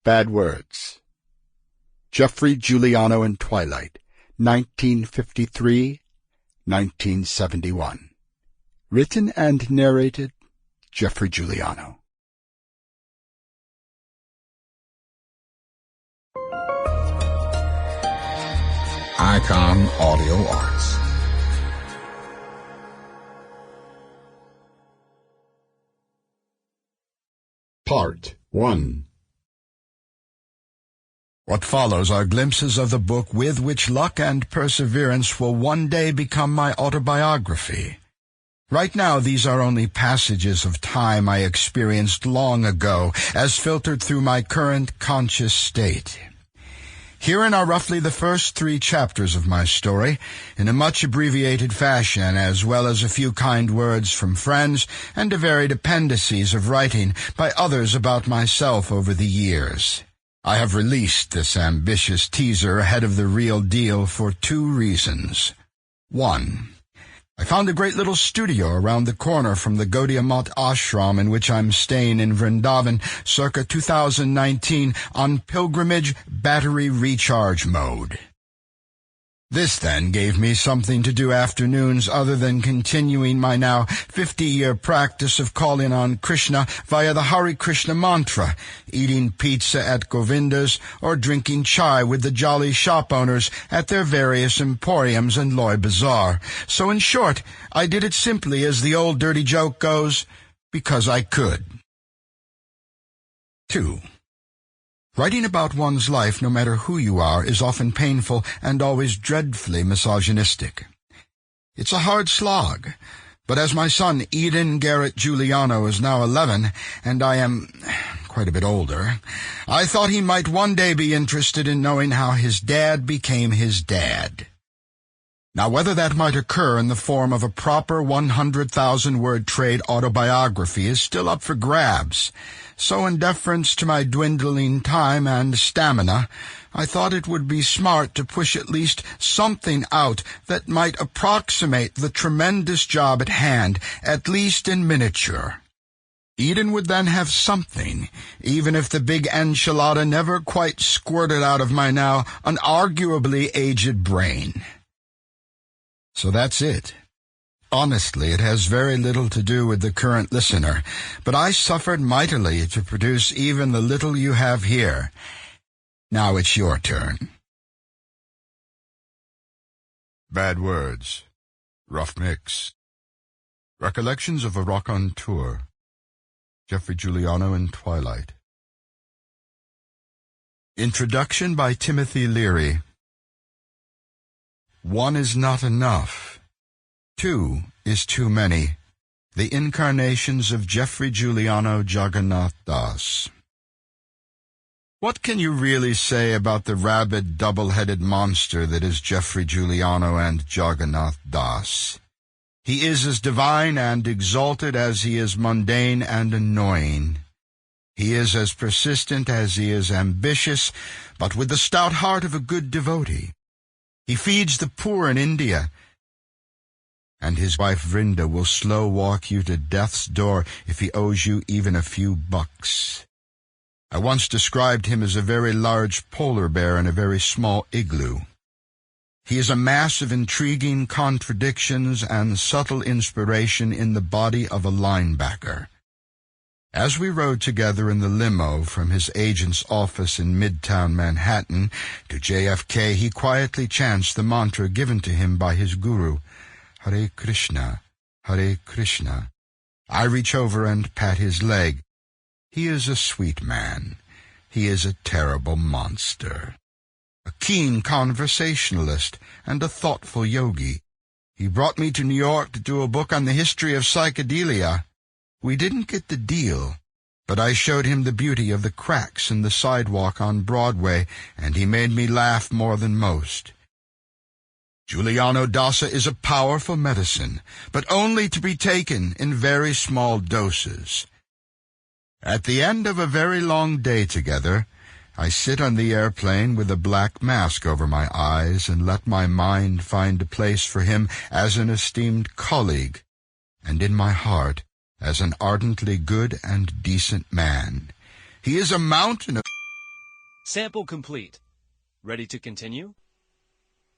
Bad Words. Geoffrey Giuliano and Twilight, 1953-1971. Written and narrated, Geoffrey Giuliano. ICON Audio Arts. Part 1. What follows are glimpses of the book with which luck and perseverance will one day become my autobiography. Right now, these are only passages of time I experienced long ago, as filtered through my current conscious state. Herein are roughly the first 3 chapters of my story, in a much abbreviated fashion, as well as a few kind words from friends and the varied appendices of writing by others about myself over the years. I have released this ambitious teaser ahead of the real deal for 2 reasons. 1. I found a great little studio around the corner from the Gaudiya Math ashram in which I'm staying in Vrindavan circa 2019 on pilgrimage battery recharge mode. This then gave me something to do afternoons other than continuing my now 50-year practice of calling on Krishna via the Hare Krishna mantra, eating pizza at Govinda's, or drinking chai with the jolly shop owners at their various emporiums in Loy Bazaar. So in short, I did it simply, as the old dirty joke goes, because I could. 2. Writing about one's life, no matter who you are, is often painful and always dreadfully misogynistic. It's a hard slog, but as my son Eden Giuliano is now 11, and I am quite a bit older, I thought he might one day be interested in knowing how his dad became his dad. Now, whether that might occur in the form of a proper 100,000-word trade autobiography is still up for grabs. So in deference to my dwindling time and stamina, I thought it would be smart to push at least something out that might approximate the tremendous job at hand, at least in miniature. Eden would then have something, even if the big enchilada never quite squirted out of my now unarguably aged brain. So that's it. Honestly, it has very little to do with the current listener, but I suffered mightily to produce even the little you have here. Now it's your turn. Bad Words. Rough Mix. Recollections of a Rock on Tour. Geoffrey Giuliano and Twilight. Introduction by Timothy Leary. 1 is not enough. 2 is too many. The Incarnations of Geoffrey Giuliano Jaganntha Dasa. What can you really say about the rabid, double-headed monster that is Geoffrey Giuliano and Jaganntha Dasa? He is as divine and exalted as he is mundane and annoying. He is as persistent as he is ambitious, but with the stout heart of a good devotee. He feeds the poor in India, and his wife Vrinda will slow walk you to death's door if he owes you even a few bucks. I once described him as a very large polar bear in a very small igloo. He is a mass of intriguing contradictions and subtle inspiration in the body of a linebacker. As we rode together in the limo from his agent's office in Midtown Manhattan to JFK, he quietly chants the mantra given to him by his guru, Hare Krishna, Hare Krishna. I reach over and pat his leg. He is a sweet man. He is a terrible monster. A keen conversationalist and a thoughtful yogi. He brought me to New York to do a book on the history of psychedelia. We didn't get the deal, but I showed him the beauty of the cracks in the sidewalk on Broadway, and he made me laugh more than most. Giuliano Dasa is a powerful medicine, but only to be taken in very small doses. At the end of a very long day together, I sit on the airplane with a black mask over my eyes and let my mind find a place for him as an esteemed colleague, and in my heart as an ardently good and decent man. He is a mountain of Sample complete. Ready to continue?